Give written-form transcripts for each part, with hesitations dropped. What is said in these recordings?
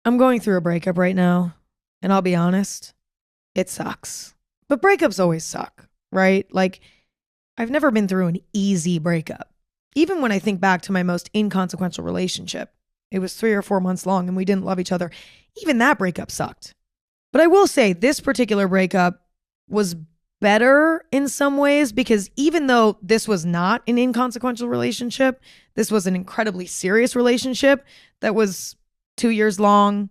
I'm going through a breakup right now, and I'll be honest, it sucks. But breakups always suck, right? Like, I've never been through an easy breakup. Even when I think back to my most inconsequential relationship, it was 3 or 4 months long and we didn't love each other. Even that breakup sucked. But I will say this particular breakup was better in some ways because even though this was not an inconsequential relationship, this was an incredibly serious relationship that was 2 years long.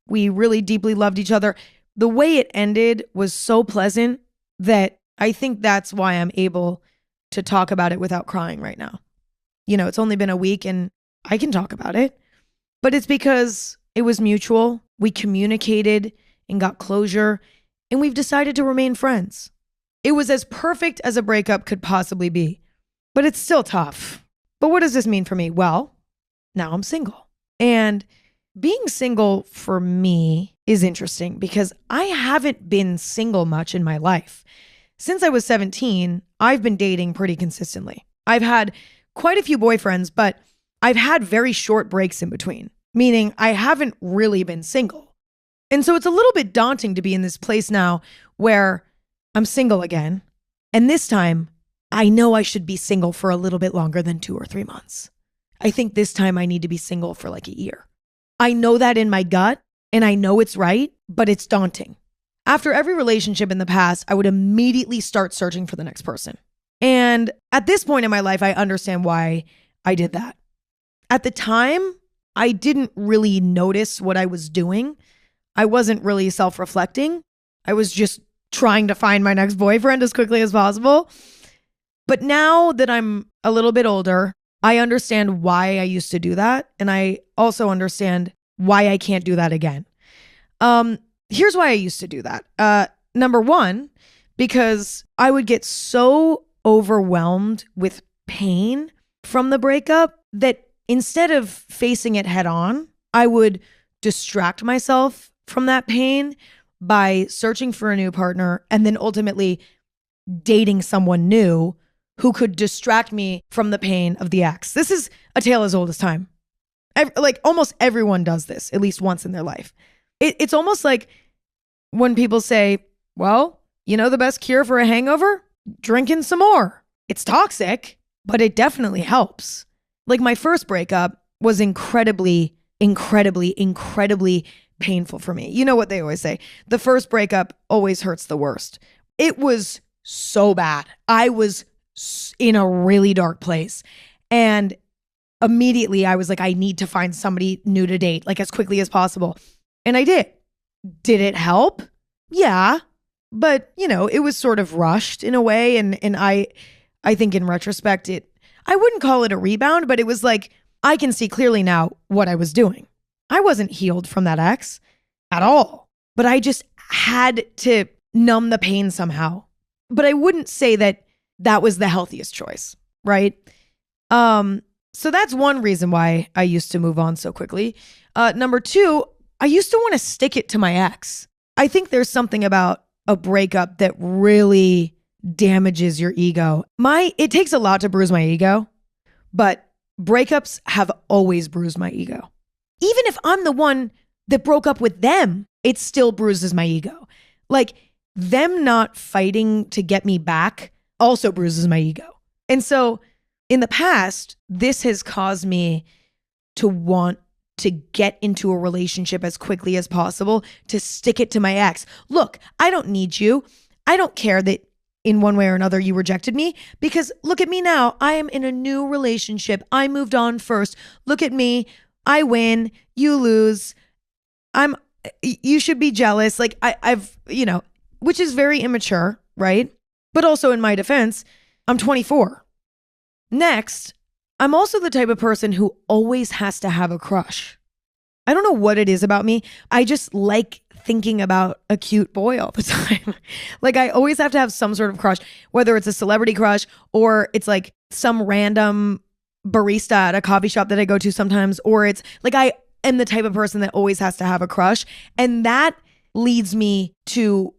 We really deeply loved each other. The way it ended was so pleasant that I think that's why I'm able to talk about it without crying right now. You know, it's only been a week and I can talk about it, but it's because it was mutual. We communicated and got closure, and we've decided to remain friends. It was as perfect as a breakup could possibly be, but it's still tough. But what does this mean for me? Well, now I'm single. And being single for me is interesting because I haven't been single much in my life. Since I was 17, I've been dating pretty consistently. I've had quite a few boyfriends, but I've had very short breaks in between, meaning I haven't really been single. And so it's a little bit daunting to be in this place now where I'm single again. And this time, I know I should be single for a little bit longer than 2 or 3 months. I think this time I need to be single for like a year. I know that in my gut and I know it's right, but it's daunting. After every relationship in the past, I would immediately start searching for the next person. And at this point in my life, I understand why I did that. At the time, I didn't really notice what I was doing. I wasn't really self-reflecting. I was just trying to find my next boyfriend as quickly as possible. But now that I'm a little bit older, I understand why I used to do that. And I also understand why I can't do that again. Here's why I used to do that. Number one, because I would get so overwhelmed with pain from the breakup that instead of facing it head on, I would distract myself from that pain by searching for a new partner and then ultimately dating someone new who could distract me from the pain of the ex. This is a tale as old as time. Like almost everyone does this at least once in their life. It's almost like when people say, well, you know, the best cure for a hangover? Drinking some more. It's toxic, but it definitely helps. Like my first breakup was incredibly painful for me. You know what they always say? The first breakup always hurts the worst. It was so bad. I was in a really dark place. And immediately I was like, I need to find somebody new to date, like as quickly as possible. And I did. Did it help? Yeah. But, you know, it was sort of rushed in a way. And I think in retrospect, I wouldn't call it a rebound, but it was like, I can see clearly now what I was doing. I wasn't healed from that ex at all, but I just had to numb the pain somehow. But I wouldn't say that that was the healthiest choice, right? So that's one reason why I used to move on so quickly. Number two, I used to want to stick it to my ex. I think there's something about a breakup that really damages your ego. It takes a lot to bruise my ego, but breakups have always bruised my ego. Even if I'm the one that broke up with them, it still bruises my ego. Like them not fighting to get me back also bruises my ego. And so in the past, this has caused me to want to get into a relationship as quickly as possible, to stick it to my ex. Look, I don't need you. I don't care that in one way or another you rejected me, because look at me now. I am in a new relationship. I moved on first. Look at me. I win. You lose. You should be jealous. Like I've, you know, which is very immature, right? But also in my defense, I'm 24. Next, I'm also the type of person who always has to have a crush. I don't know what it is about me. I just like thinking about a cute boy all the time. Like I always have to have some sort of crush, whether it's a celebrity crush or it's like some random barista at a coffee shop that I go to sometimes, or it's like I am the type of person that always has to have a crush. And that leads me to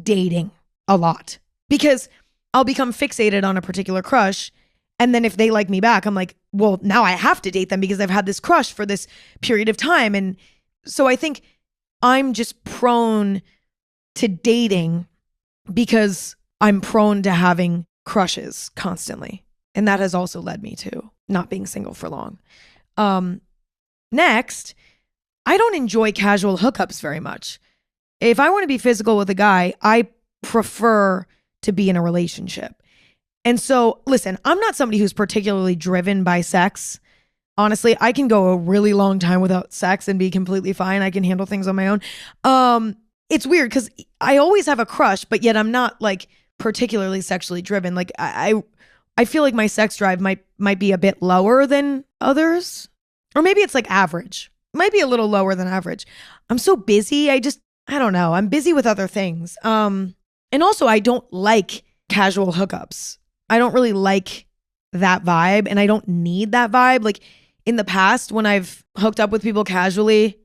dating a lot because I'll become fixated on a particular crush. And then if they like me back, I'm like, well, now I have to date them because I've had this crush for this period of time. And So I think I'm just prone to dating because I'm prone to having crushes constantly. And that has also led me to not being single for long. Next, I don't enjoy casual hookups very much. If I want to be physical with a guy, I prefer to be in a relationship. And so, listen, I'm not somebody who's particularly driven by sex. Honestly, I can go a really long time without sex and be completely fine. I can handle things on my own. It's weird because I always have a crush, but yet I'm not like particularly sexually driven. Like I feel like my sex drive might be a bit lower than others. Or maybe it's like average. Might be a little lower than average. I'm so busy. I don't know. I'm busy with other things. And also I don't like casual hookups. I don't really like that vibe, and I don't need that vibe. Like in the past, when I've hooked up with people casually,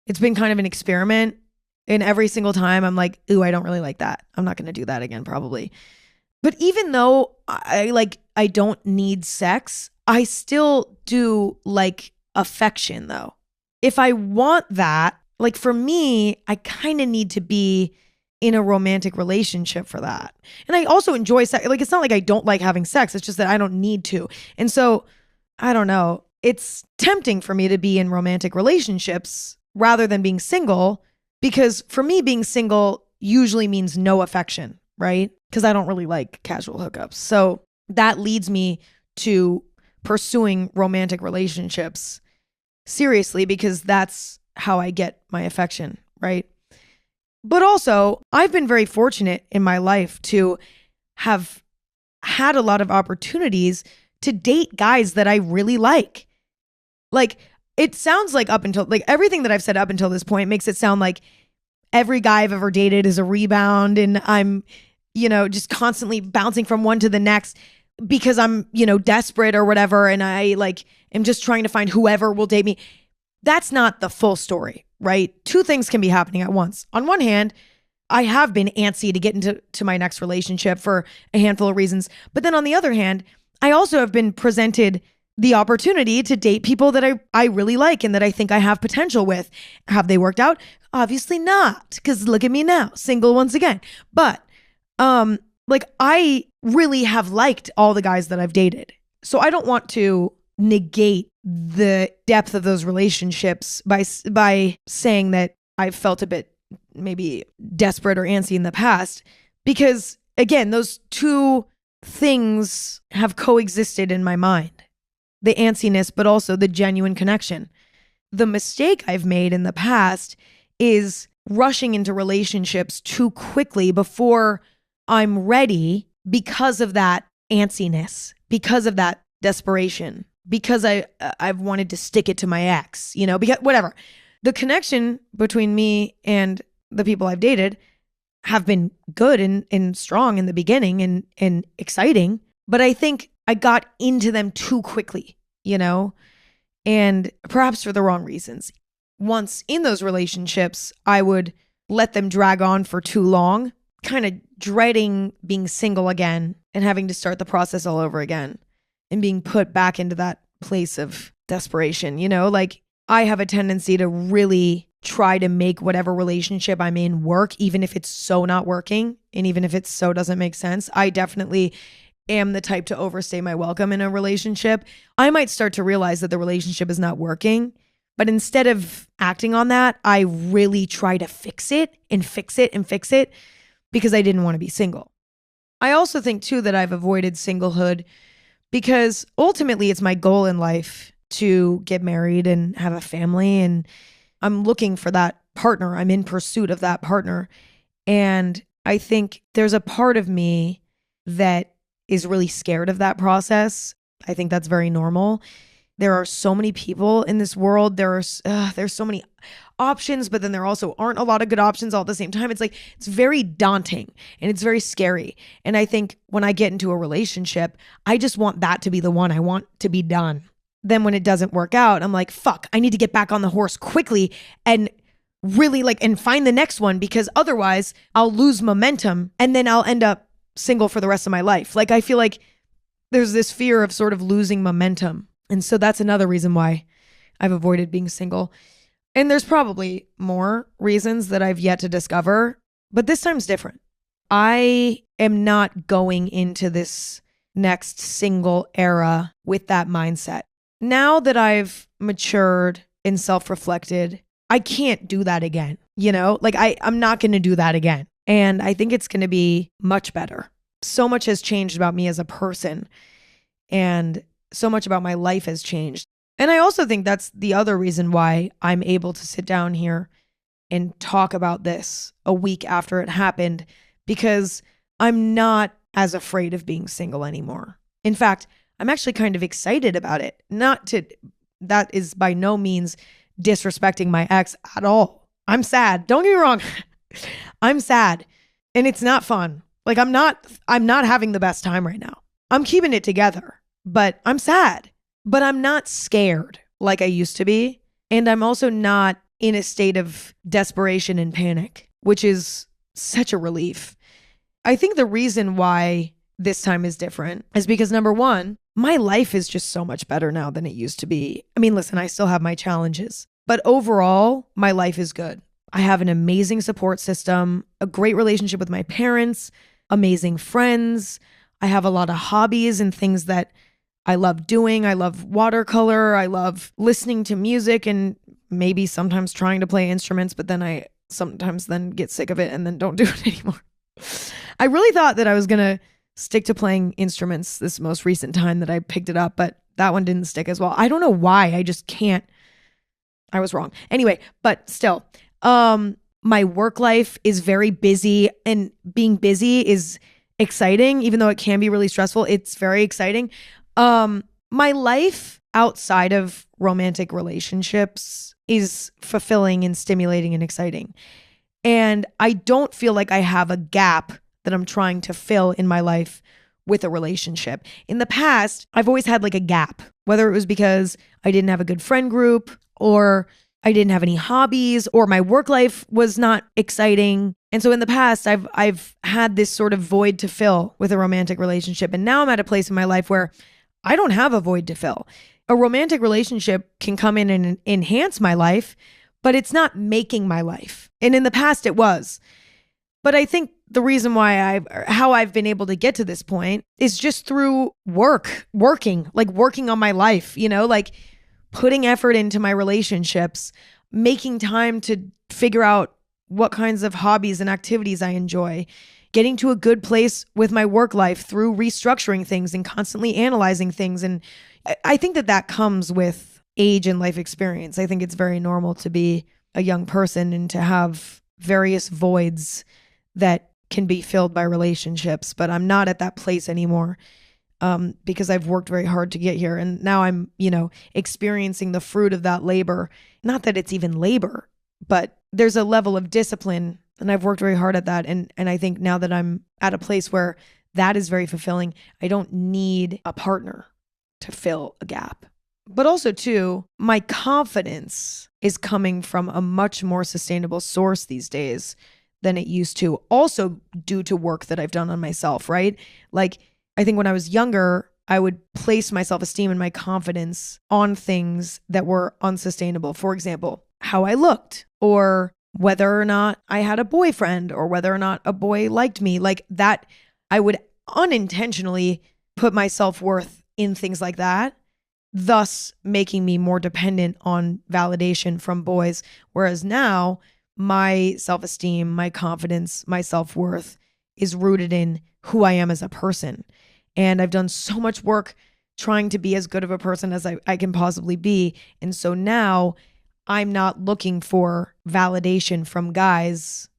it's been kind of an experiment. And every single time I'm like, ooh, I don't really like that. I'm not going to do that again, probably. But even though I don't need sex, I still do like affection though. If I want that, like for me, I kind of need to be in a romantic relationship for that. And I also enjoy sex. Like, it's not like I don't like having sex. It's just that I don't need to. And so, I don't know. It's tempting for me to be in romantic relationships rather than being single, because for me, being single usually means no affection, right? Because I don't really like casual hookups. So that leads me to pursuing romantic relationships seriously, because that's how I get my affection, right? But also, I've been very fortunate in my life to have had a lot of opportunities to date guys that I really like. Like, it sounds like everything that I've said up until this point makes it sound like every guy I've ever dated is a rebound and I'm, just constantly bouncing from one to the next because I'm, desperate or whatever. And I am just trying to find whoever will date me. That's not the full story, right? Two things can be happening at once. On one hand, I have been antsy to get into my next relationship for a handful of reasons. But then on the other hand, I also have been presented the opportunity to date people that I really like and that I think I have potential with. Have they worked out? Obviously not, because look at me now, single once again. But I really have liked all the guys that I've dated. So I don't want to negate the depth of those relationships by saying that I've felt a bit maybe desperate or antsy in the past, because again, those two things have coexisted in my mind. The antsiness, but also the genuine connection. The mistake I've made in the past is rushing into relationships too quickly before I'm ready, because of that antsiness, because of that desperation, because I've wanted to stick it to my ex, because whatever. The connection between me and the people I've dated have been good and strong in the beginning and exciting, but I think I got into them too quickly, and perhaps for the wrong reasons. Once in those relationships, I would let them drag on for too long, kind of dreading being single again and having to start the process all over again and being put back into that place of desperation. I have a tendency to really try to make whatever relationship I'm in work, even if it's so not working and even if it so doesn't make sense. I definitely am the type to overstay my welcome in a relationship. I might start to realize that the relationship is not working, but instead of acting on that, I really try to fix it and fix it and fix it because I didn't want to be single. I also think too that I've avoided singlehood because ultimately it's my goal in life to get married and have a family, and I'm looking for that partner. I'm in pursuit of that partner. And I think there's a part of me that is really scared of that process. I think that's very normal. There are so many people in this world. There's so many options, but then there also aren't a lot of good options all at the same time. It's very daunting and it's very scary. And I think when I get into a relationship, I just want that to be the one. I want to be done. Then when it doesn't work out, I'm like, fuck, I need to get back on the horse quickly and really and find the next one, because otherwise I'll lose momentum and then I'll end up single for the rest of my life. I feel like there's this fear of sort of losing momentum. And so that's another reason why I've avoided being single. And there's probably more reasons that I've yet to discover, but this time's different. I am not going into this next single era with that mindset. Now that I've matured and self-reflected, I can't do that again. Like I'm not going to do that again. And I think it's going to be much better. So much has changed about me as a person, and so much about my life has changed. And I also think that's the other reason why I'm able to sit down here and talk about this a week after it happened, because I'm not as afraid of being single anymore. In fact, I'm actually kind of excited about it. That is by no means disrespecting my ex at all. I'm sad. Don't get me wrong. I'm sad, and it's not fun. Like I'm not having the best time right now. I'm keeping it together, but I'm sad. But I'm not scared like I used to be. And I'm also not in a state of desperation and panic, which is such a relief. I think the reason why this time is different is because, number one, my life is just so much better now than it used to be. I mean, listen, I still have my challenges, but overall, my life is good. I have an amazing support system, a great relationship with my parents, amazing friends. I have a lot of hobbies and things that I love doing. I love watercolor. I love listening to music and maybe sometimes trying to play instruments, but then I sometimes then get sick of it and then don't do it anymore. I really thought that I was going to stick to playing instruments this most recent time that I picked it up, but that one didn't stick as well. I don't know why. I just can't. I was wrong. Anyway, but still, my work life is very busy, and being busy is exciting, even though it can be really stressful. It's very exciting. My life outside of romantic relationships is fulfilling and stimulating and exciting. And I don't feel like I have a gap that I'm trying to fill in my life with a relationship. In the past, I've always had like a gap, whether it was because I didn't have a good friend group, or I didn't have any hobbies, or my work life was not exciting. And so in the past, I've had this sort of void to fill with a romantic relationship. And now I'm at a place in my life where I don't have a void to fill. A romantic relationship can come in and enhance my life, but it's not making my life. And in the past it was. But I think the reason why how I've been able to get to this point is just through working on my life, like putting effort into my relationships, making time to figure out what kinds of hobbies and activities I enjoy, getting to a good place with my work life through restructuring things and constantly analyzing things. And I think that comes with age and life experience. I think it's very normal to be a young person and to have various voids that can be filled by relationships. But I'm not at that place anymore, because I've worked very hard to get here. And now I'm, experiencing the fruit of that labor. Not that it's even labor, but there's a level of discipline, and I've worked very hard at that. And I think now that I'm at a place where that is very fulfilling, I don't need a partner to fill a gap. But also too, my confidence is coming from a much more sustainable source these days than it used to. Also due to work that I've done on myself, right? Like, I think when I was younger, I would place my self-esteem and my confidence on things that were unsustainable. For example, how I looked, or whether or not I had a boyfriend, or whether or not a boy liked me. Like that, I would unintentionally put my self-worth in things like that, thus making me more dependent on validation from boys. Whereas now, my self-esteem, my confidence, my self-worth is rooted in who I am as a person. And I've done so much work trying to be as good of a person as I can possibly be. And so now I'm not looking for validation from guys.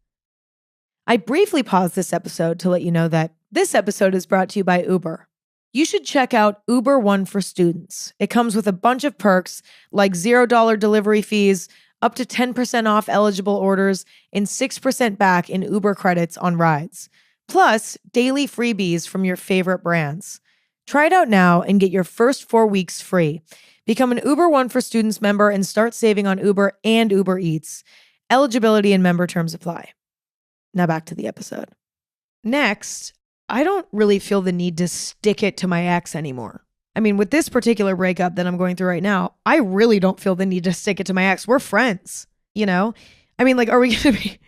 I briefly paused this episode to let you know that this episode is brought to you by Uber. You should check out Uber One for Students. It comes with a bunch of perks like $0 delivery fees, up to 10% off eligible orders, and 6% back in Uber credits on rides. Plus, daily freebies from your favorite brands. Try it out now and get your first 4 weeks free. Become an Uber One for Students member and start saving on Uber and Uber Eats. Eligibility and member terms apply. Now back to the episode. Next, I don't really feel the need to stick it to my ex anymore. I mean, with this particular breakup that I'm going through right now, I really don't feel the need to stick it to my ex. We're friends, you know? I mean, like, are we going to be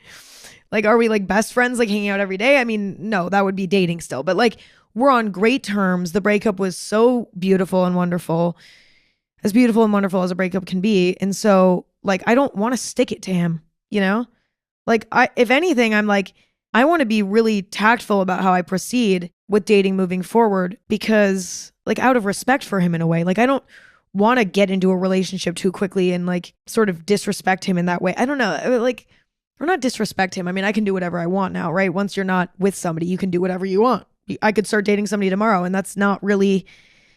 like, are we like best friends, like hanging out every day? I mean, no, that would be dating still, but like we're on great terms. The breakup was so beautiful and wonderful as a breakup can be. And so like, I don't want to stick it to him, you know? Like if anything, I'm like, I want to be really tactful about how I proceed with dating moving forward because like out of respect for him in a way, like I don't want to get into a relationship too quickly and like sort of disrespect him in that way. I don't know, like, or not disrespect him. I mean, I can do whatever I want now, right? Once you're not with somebody, you can do whatever you want. I could start dating somebody tomorrow and that's not really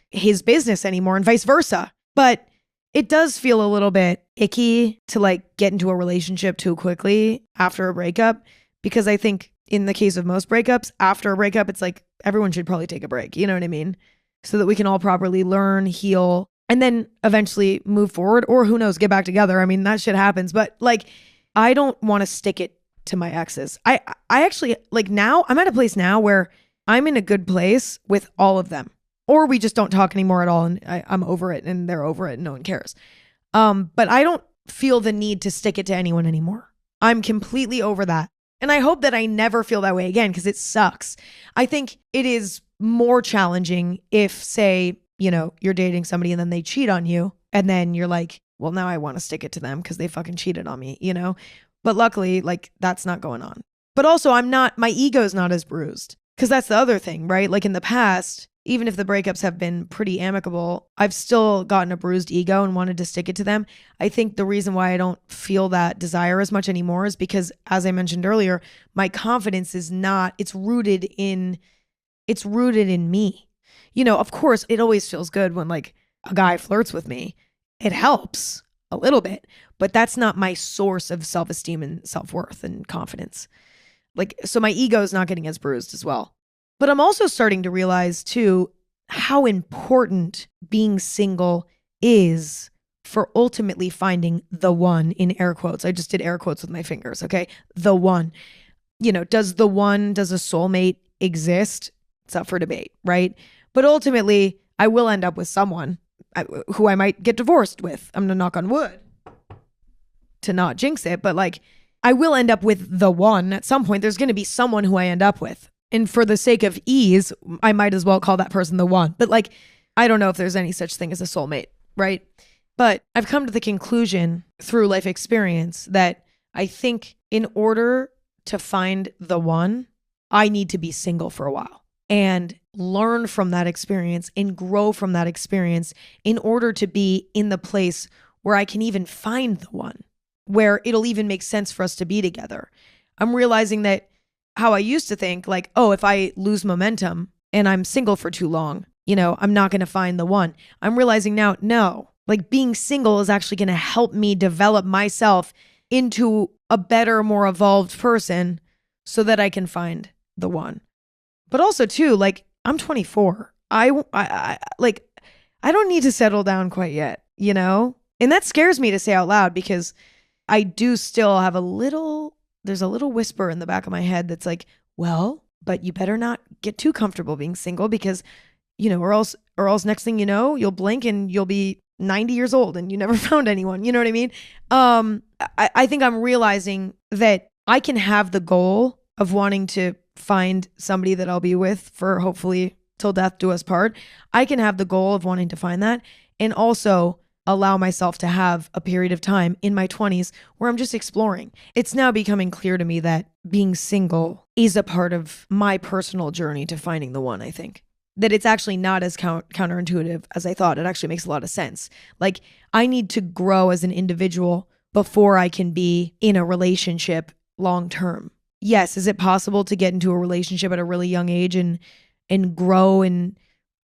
his business anymore and vice versa. But it does feel a little bit icky to like get into a relationship too quickly after a breakup, because I think in the case of most breakups, after a breakup, it's like everyone should probably take a break. You know what I mean? So that we can all properly learn, heal, and then eventually move forward, or who knows, get back together. I mean, that shit happens. But like, I don't want to stick it to my exes. I actually like now I'm at a place now where I'm in a good place with all of them, or we just don't talk anymore at all. And I'm over it and they're over it and no one cares. But I don't feel the need to stick it to anyone anymore. I'm completely over that. And I hope that I never feel that way again because it sucks. I think it is more challenging if, say, you know, you're dating somebody and then they cheat on you and then you're like, well, now I want to stick it to them because they fucking cheated on me, you know? But luckily, like, that's not going on. But also, my ego's not as bruised because that's the other thing, right? Like in the past, even if the breakups have been pretty amicable, I've still gotten a bruised ego and wanted to stick it to them. I think the reason why I don't feel that desire as much anymore is because, as I mentioned earlier, my confidence is not, it's rooted in me. You know, of course, it always feels good when like a guy flirts with me. It helps a little bit, but that's not my source of self-esteem and self-worth and confidence. Like, so my ego is not getting as bruised as well. But I'm also starting to realize too how important being single is for ultimately finding the one, in air quotes. I just did air quotes with my fingers, okay? The one. You know, does a soulmate exist? It's up for debate, right? But ultimately, I will end up with someone who I might get divorced with. I'm gonna knock on wood to not jinx it, but like I will end up with the one at some point. There's gonna be someone who I end up with. And for the sake of ease, I might as well call that person the one. But like, I don't know if there's any such thing as a soulmate, right? But I've come to the conclusion through life experience that I think in order to find the one, I need to be single for a while and learn from that experience and grow from that experience in order to be in the place where I can even find the one, where it'll even make sense for us to be together. I'm realizing that how I used to think like, oh, if I lose momentum and I'm single for too long, you know, I'm not going to find the one. I'm realizing now, no, like being single is actually going to help me develop myself into a better, more evolved person so that I can find the one. But also too, like I'm 24. I don't need to settle down quite yet, you know? And that scares me to say out loud because I do still have there's a little whisper in the back of my head that's like, well, but you better not get too comfortable being single because, you know, or else next thing you know, you'll blink and you'll be 90 years old and you never found anyone. You know what I mean? I think I'm realizing that I can have the goal of wanting to find somebody that I'll be with for hopefully till death do us part. I can have the goal of wanting to find that and also allow myself to have a period of time in my 20s where I'm just exploring. It's now becoming clear to me that being single is a part of my personal journey to finding the one, I think. That it's actually not as counterintuitive as I thought. It actually makes a lot of sense. Like, I need to grow as an individual before I can be in a relationship long term. Yes, is it possible to get into a relationship at a really young age and grow and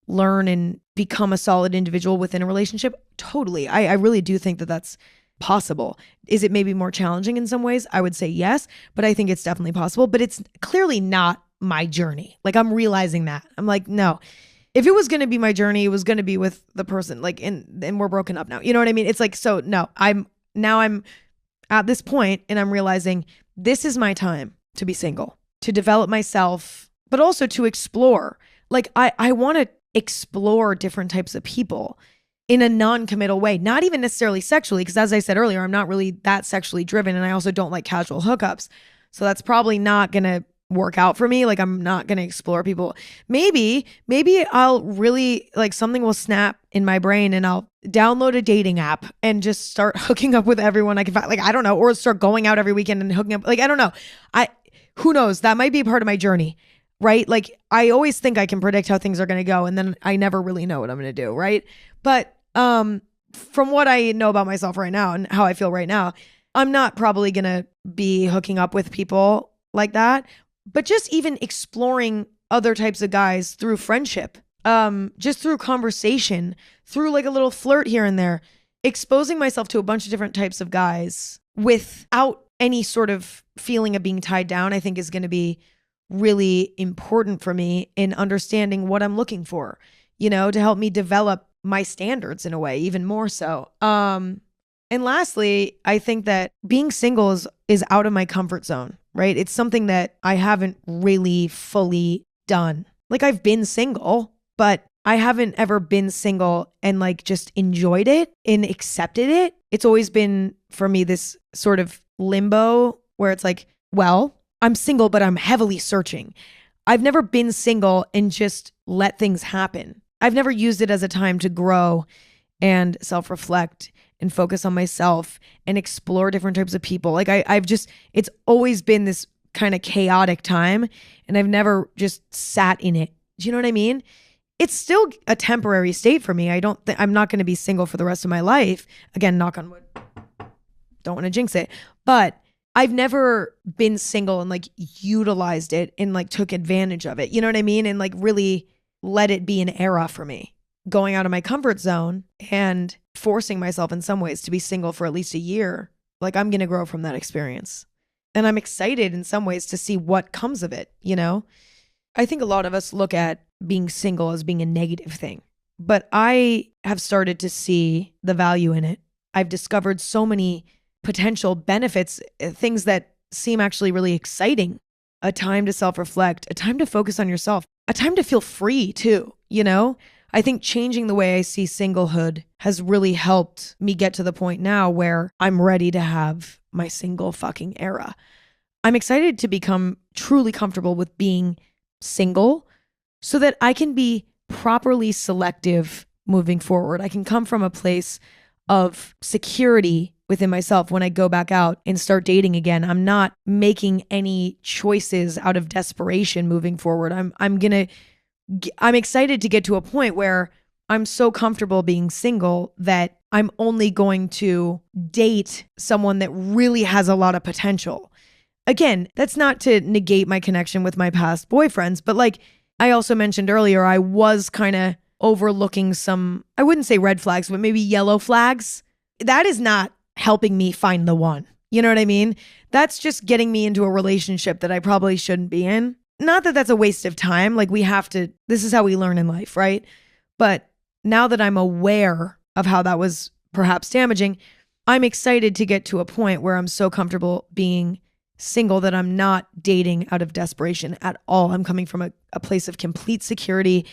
learn and become a solid individual within a relationship? Totally. I really do think that that's possible. Is it maybe more challenging in some ways? I would say yes, but I think it's definitely possible. But it's clearly not my journey. Like, I'm realizing that. I'm like, no. If it was going to be my journey, it was going to be with the person. Like, and we're broken up now. You know what I mean? It's like, so no, I'm at this point and I'm realizing this is my time to be single, to develop myself, but also to explore. Like, I want to explore different types of people in a non-committal way, not even necessarily sexually, because as I said earlier, I'm not really that sexually driven, and I also don't like casual hookups. So that's probably not going to work out for me. Like, I'm not going to explore people. Maybe I'll really, like, something will snap in my brain and I'll download a dating app and just start hooking up with everyone I can find. Like, I don't know, or start going out every weekend and hooking up. Like, I don't know. Who knows? That might be a part of my journey, right? Like, I always think I can predict how things are going to go, and then I never really know what I'm going to do, right? But from what I know about myself right now and how I feel right now, I'm not probably going to be hooking up with people like that, but just even exploring other types of guys through friendship, just through conversation, through like a little flirt here and there, exposing myself to a bunch of different types of guys without any sort of feeling of being tied down, I think is going to be really important for me in understanding what I'm looking for, to help me develop my standards in a way, even more so. And lastly, I think that being single is out of my comfort zone, right? It's something that I haven't really fully done. Like, I've been single, but I haven't ever been single and like just enjoyed it and accepted it. It's always been for me this sort of limbo where it's like, well, I'm single, but I'm heavily searching. I've never been single and just let things happen. I've never used it as a time to grow and self-reflect and focus on myself and explore different types of people. Like, it's always been this kind of chaotic time, and I've never just sat in it. Do you know what I mean? It's still a temporary state for me. I'm not going to be single for the rest of my life. Again, knock on wood. Don't want to jinx it. But I've never been single and like utilized it and like took advantage of it. You know what I mean? And like really let it be an era for me, going out of my comfort zone and forcing myself in some ways to be single for at least a year. Like, I'm going to grow from that experience. And I'm excited in some ways to see what comes of it. I think a lot of us look at being single as being a negative thing, but I have started to see the value in it. I've discovered so many potential benefits, things that seem actually really exciting. A time to self-reflect, a time to focus on yourself, a time to feel free too, I think changing the way I see singlehood has really helped me get to the point now where I'm ready to have my single fucking era. I'm excited to become truly comfortable with being single so that I can be properly selective moving forward. I can come from a place of security within myself when I go back out and start dating again. I'm not making any choices out of desperation moving forward. I'm excited to get to a point where I'm so comfortable being single that I'm only going to date someone that really has a lot of potential. Again, that's not to negate my connection with my past boyfriends, but like I also mentioned earlier, I was kind of overlooking some, I wouldn't say red flags, but maybe yellow flags. That is not helping me find the one. You know what I mean? That's just getting me into a relationship that I probably shouldn't be in. Not that that's a waste of time. Like, this is how we learn in life, right? But now that I'm aware of how that was perhaps damaging, I'm excited to get to a point where I'm so comfortable being single that I'm not dating out of desperation at all. I'm coming from a place of complete security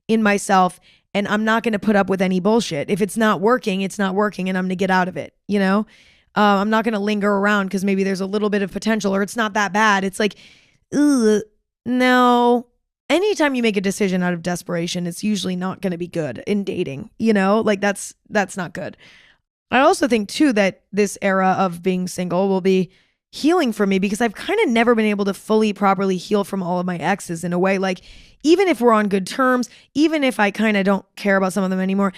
in myself, and I'm not going to put up with any bullshit. If it's not working, it's not working, and I'm going to get out of it, I'm not going to linger around because maybe there's a little bit of potential or it's not that bad. It's like, ugh. No, anytime you make a decision out of desperation, it's usually not going to be good in dating, like that's not good. I also think too that this era of being single will be healing for me because I've kind of never been able to fully properly heal from all of my exes in a way. Like, even if we're on good terms, even if I kind of don't care about some of them anymore,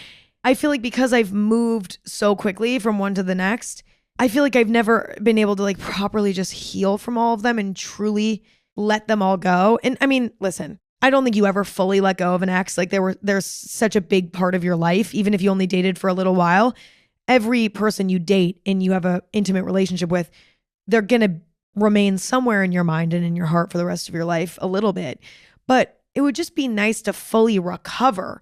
I feel like because I've moved so quickly from one to the next, I feel like I've never been able to like properly just heal from all of them and truly let them all go. And I mean, listen, I don't think you ever fully let go of an ex. Like, there's such a big part of your life, even if you only dated for a little while. Every person you date and you have an intimate relationship with, they're going to remain somewhere in your mind and in your heart for the rest of your life a little bit. But it would just be nice to fully recover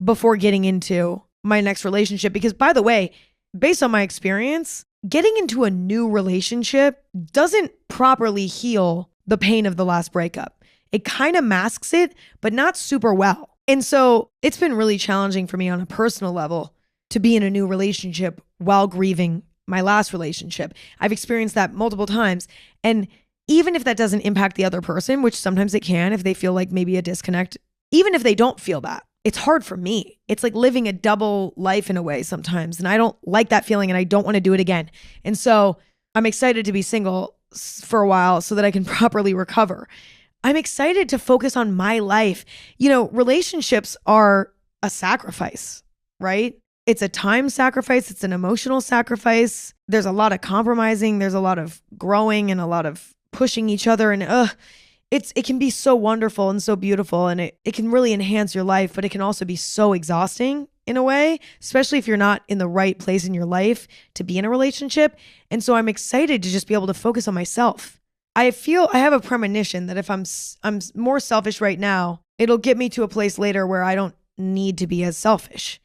before getting into my next relationship. Because, by the way, based on my experience, getting into a new relationship doesn't properly heal the pain of the last breakup. It kind of masks it, but not super well. And so it's been really challenging for me on a personal level to be in a new relationship while grieving my last relationship. I've experienced that multiple times. And even if that doesn't impact the other person, which sometimes it can, if they feel like maybe a disconnect, even if they don't feel that, it's hard for me. It's like living a double life in a way sometimes. And I don't like that feeling and I don't want to do it again. And so I'm excited to be single for a while so that I can properly recover. I'm excited to focus on my life. Relationships are a sacrifice, right? It's a time sacrifice. It's an emotional sacrifice. There's a lot of compromising. There's a lot of growing and a lot of pushing each other. And it can be so wonderful and so beautiful. And it can really enhance your life, but it can also be so exhausting in a way, especially if you're not in the right place in your life to be in a relationship. And so I'm excited to just be able to focus on myself. I feel I have a premonition that if I'm more selfish right now, it'll get me to a place later where I don't need to be as selfish.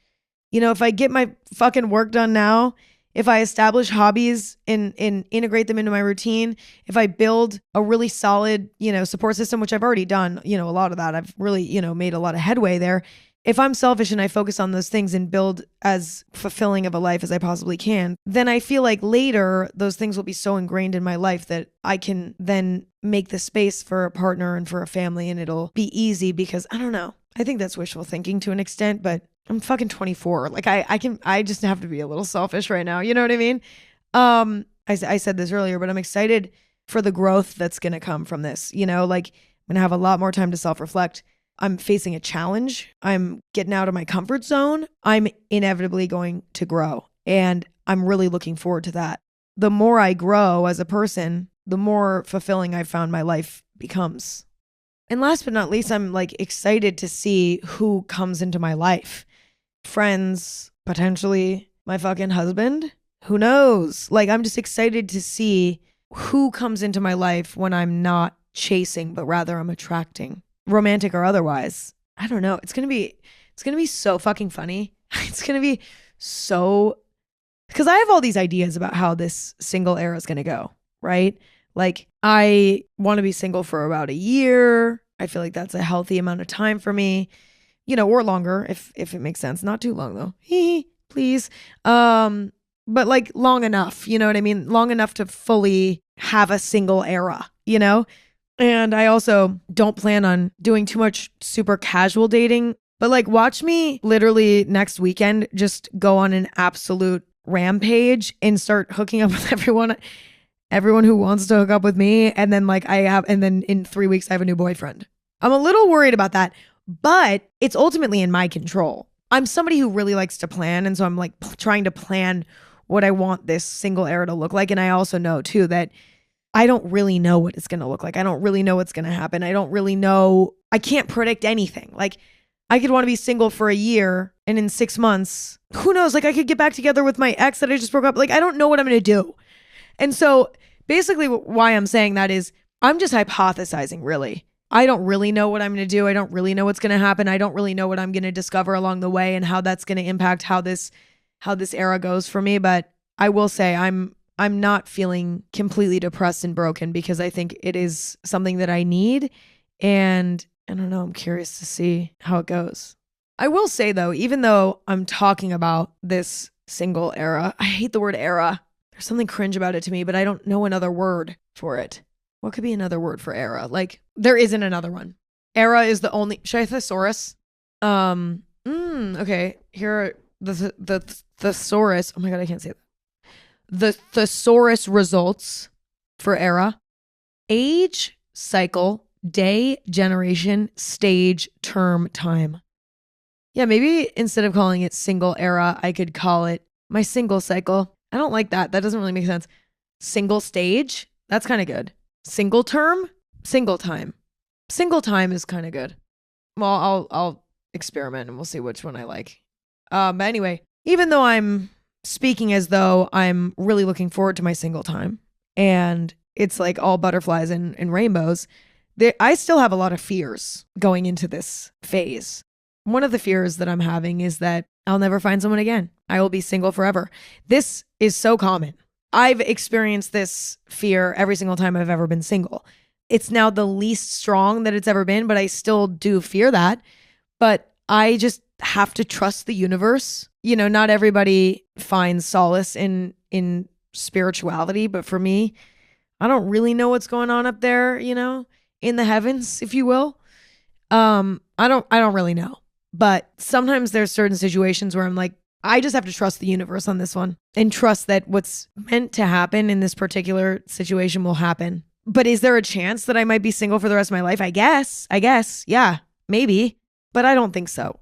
If I get my fucking work done now, if I establish hobbies and integrate them into my routine, if I build a really solid, support system, which I've already done, a lot of that, I've really, made a lot of headway there. If I'm selfish and I focus on those things and build as fulfilling of a life as I possibly can, then I feel like later those things will be so ingrained in my life that I can then make the space for a partner and for a family, and it'll be easy because I don't know. I think that's wishful thinking to an extent, but I'm fucking 24. Like I just have to be a little selfish right now. You know what I mean? I said this earlier, but I'm excited for the growth that's going to come from this. Like I'm going to have a lot more time to self-reflect. I'm facing a challenge. I'm getting out of my comfort zone. I'm inevitably going to grow. And I'm really looking forward to that. The more I grow as a person, the more fulfilling I've found my life becomes. And last but not least, I'm excited to see who comes into my life. Friends, potentially my fucking husband. Who knows? I'm just excited to see who comes into my life when I'm not chasing, but rather I'm attracting. Romantic or otherwise. I don't know. It's going to be so fucking funny. It's going to be so, because I have all these ideas about how this single era is going to go, right? I want to be single for about a year. I feel like that's a healthy amount of time for me, or longer if it makes sense. Not too long though. Please. But long enough, you know what I mean? Long enough to fully have a single era, And I also don't plan on doing too much super casual dating, but watch me literally next weekend just go on an absolute rampage and start hooking up with everyone who wants to hook up with me. And then and then in 3 weeks, I have a new boyfriend. I'm a little worried about that, but it's ultimately in my control. I'm somebody who really likes to plan. And so I'm trying to plan what I want this single era to look like. And I also know too that I don't really know what it's going to look like. I don't really know what's going to happen. I don't really know. I can't predict anything. I could want to be single for a year and in 6 months, who knows? I could get back together with my ex that I just broke up. I don't know what I'm going to do. And so basically why I'm saying that is I'm just hypothesizing really. I don't really know what I'm going to do. I don't really know what's going to happen. I don't really know what I'm going to discover along the way and how that's going to impact how this era goes for me. But I will say I'm not feeling completely depressed and broken because I think it is something that I need. And I don't know, I'm curious to see how it goes. I will say though, even though I'm talking about this single era, I hate the word era. There's something cringe about it to me, but I don't know another word for it. What could be another word for era? There isn't another one. Era is the only, should I thesaurus? Okay, here are the thesaurus. Oh my God, I can't say that. The thesaurus results for era: age, cycle, day, generation, stage, term, time. Yeah, maybe instead of calling it single era, I could call it my single cycle. I don't like that. That doesn't really make sense. Single stage, that's kind of good. Single term, single time. Single time is kind of good. Well, I'll experiment and we'll see which one I like. But anyway, even though I'm speaking as though I'm really looking forward to my single time and it's all butterflies and rainbows, I still have a lot of fears going into this phase. One of the fears that I'm having is that I'll never find someone again. I will be single forever. This is so common. I've experienced this fear every single time I've ever been single. It's now the least strong that it's ever been, but I still do fear that. But I just have to trust the universe. You know, not everybody finds solace in spirituality, but for me, I don't really know what's going on up there, you know, in the heavens, if you will. I don't really know. But sometimes there's certain situations where I'm like, I just have to trust the universe on this one and trust that what's meant to happen in this particular situation will happen. But is there a chance that I might be single for the rest of my life? I guess. Yeah, maybe. But I don't think so.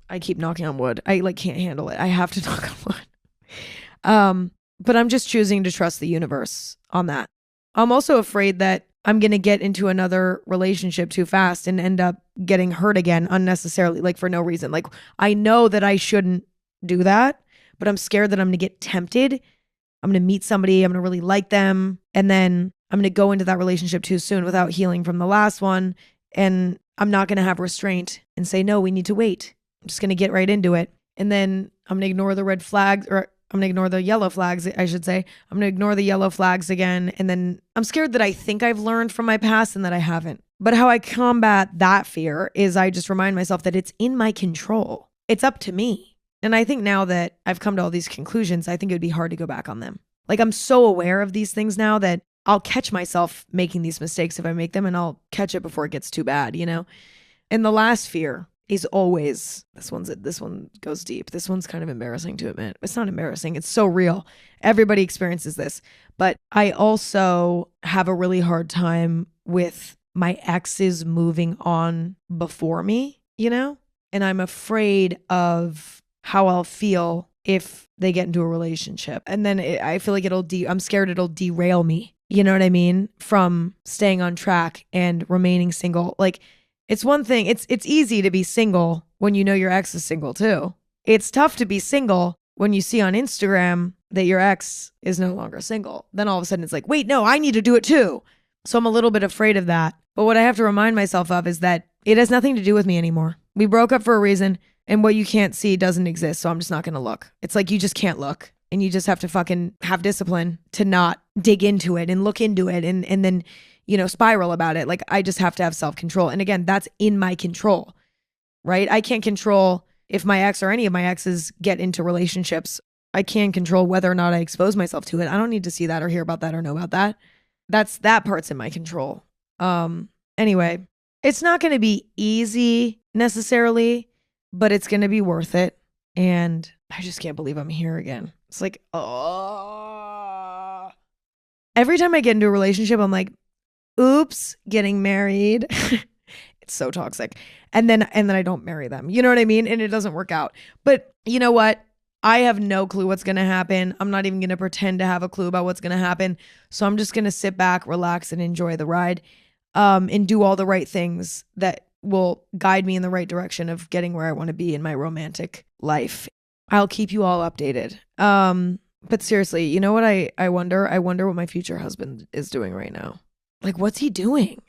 I keep knocking on wood. I can't handle it. I have to knock on wood. But I'm just choosing to trust the universe on that. I'm also afraid that I'm going to get into another relationship too fast and end up getting hurt again unnecessarily, like for no reason. Like I know that I shouldn't do that, but I'm scared that I'm going to get tempted. I'm going to meet somebody, I'm going to really like them, and then I'm going to go into that relationship too soon without healing from the last one. And I'm not going to have restraint and say, no, we need to wait. I'm just going to get right into it. And then I'm going to ignore the red flags, or I'm going to ignore the yellow flags, I should say. I'm going to ignore the yellow flags again. And then I'm scared that I think I've learned from my past and that I haven't. But how I combat that fear is I just remind myself that it's in my control. It's up to me. And I think now that I've come to all these conclusions, I think it would be hard to go back on them. Like I'm so aware of these things now that I'll catch myself making these mistakes if I make them, and I'll catch it before it gets too bad, you know? And the last fear is always, this one goes deep. This one's kind of embarrassing to admit. It's not embarrassing. It's so real. Everybody experiences this. But I also have a really hard time with my exes moving on before me, you know? And I'm afraid of how I'll feel if they get into a relationship. And then I feel like I'm scared it'll derail me. You know what I mean? From staying on track and remaining single. Like, it's one thing, it's easy to be single when you know your ex is single too. It's tough to be single when you see on Instagram that your ex is no longer single. Then all of a sudden it's like, wait, no, I need to do it too. So I'm a little bit afraid of that. But what I have to remind myself of is that it has nothing to do with me anymore. We broke up for a reason, and what you can't see doesn't exist. So I'm just not going to look. It's like you just can't look, and you just have to fucking have discipline to not dig into it and look into it and then, you know, spiral about it. Like I just have to have self-control. And again, that's in my control, right? I can't control if my ex or any of my exes get into relationships. I can't control whether or not I expose myself to it. I don't need to see that or hear about that or know about that. That part's in my control. Anyway, it's not going to be easy necessarily, but it's going to be worth it. And I just can't believe I'm here again. It's like, oh, every time I get into a relationship, I'm like, oops, getting married. It's so toxic. And then I don't marry them. You know what I mean? And it doesn't work out. But you know what? I have no clue what's going to happen. I'm not even going to pretend to have a clue about what's going to happen. So I'm just going to sit back, relax, and enjoy the ride, and do all the right things that will guide me in the right direction of getting where I want to be in my romantic life. I'll keep you all updated. But seriously, you know what I wonder? I wonder what my future husband is doing right now. Like, what's he doing?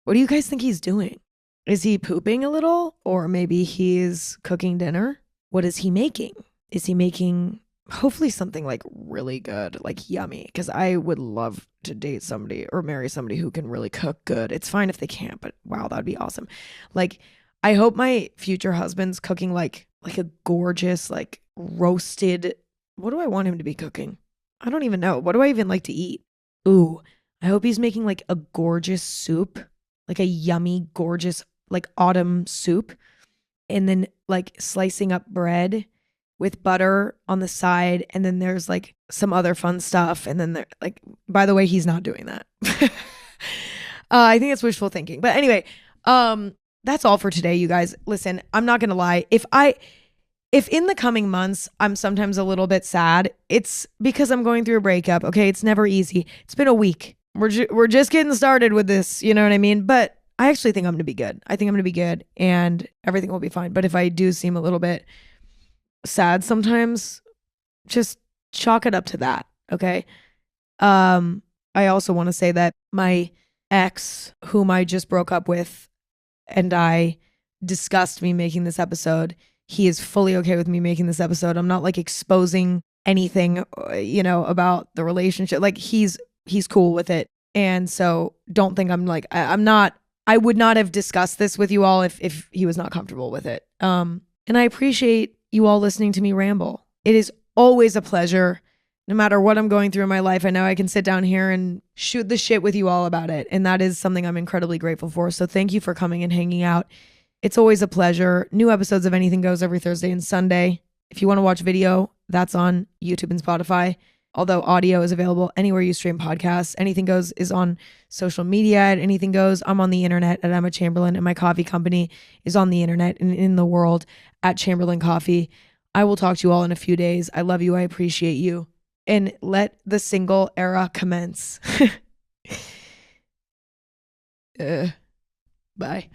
What do you guys think he's doing? Is he pooping a little? Or maybe he's cooking dinner? What is he making? Is he making hopefully something like really good, like yummy? Because I would love to date somebody or marry somebody who can really cook good. It's fine if they can't, but wow, that'd be awesome. Like, I hope my future husband's cooking like a gorgeous, like roasted. What do I want him to be cooking? I don't even know. What do I even like to eat? Ooh, I hope he's making like a gorgeous soup, like a yummy, gorgeous, like autumn soup. And then like slicing up bread with butter on the side. And then there's like some other fun stuff. And then like, by the way, he's not doing that. I think it's wishful thinking. But anyway, that's all for today, you guys. Listen, I'm not going to lie. If in the coming months, I'm sometimes a little bit sad, it's because I'm going through a breakup. Okay. It's never easy. It's been a week. We're just getting started with this. You know what I mean? But I actually think I'm going to be good. I think I'm going to be good and everything will be fine. But if I do seem a little bit sad sometimes, just chalk it up to that. Okay. I also want to say that my ex, whom I just broke up with, and I discussed me making this episode. He is fully okay with me making this episode. I'm not like exposing anything, you know, about the relationship. Like he's cool with it. And so don't think I'm like, I'm not I would not have discussed this with you all if he was not comfortable with it. And I appreciate you all listening to me ramble. It is always a pleasure. No matter what I'm going through in my life, I know I can sit down here and shoot the shit with you all about it. And that is something I'm incredibly grateful for. So thank you for coming and hanging out. It's always a pleasure. New episodes of Anything Goes every Thursday and Sunday. If you want to watch video, that's on YouTube and Spotify. Although audio is available anywhere you stream podcasts. Anything Goes is on social media at Anything Goes. I'm on the internet at Emma Chamberlain, and my coffee company is on the internet and in the world at Chamberlain Coffee. I will talk to you all in a few days. I love you. I appreciate you. And let the single era commence. Bye.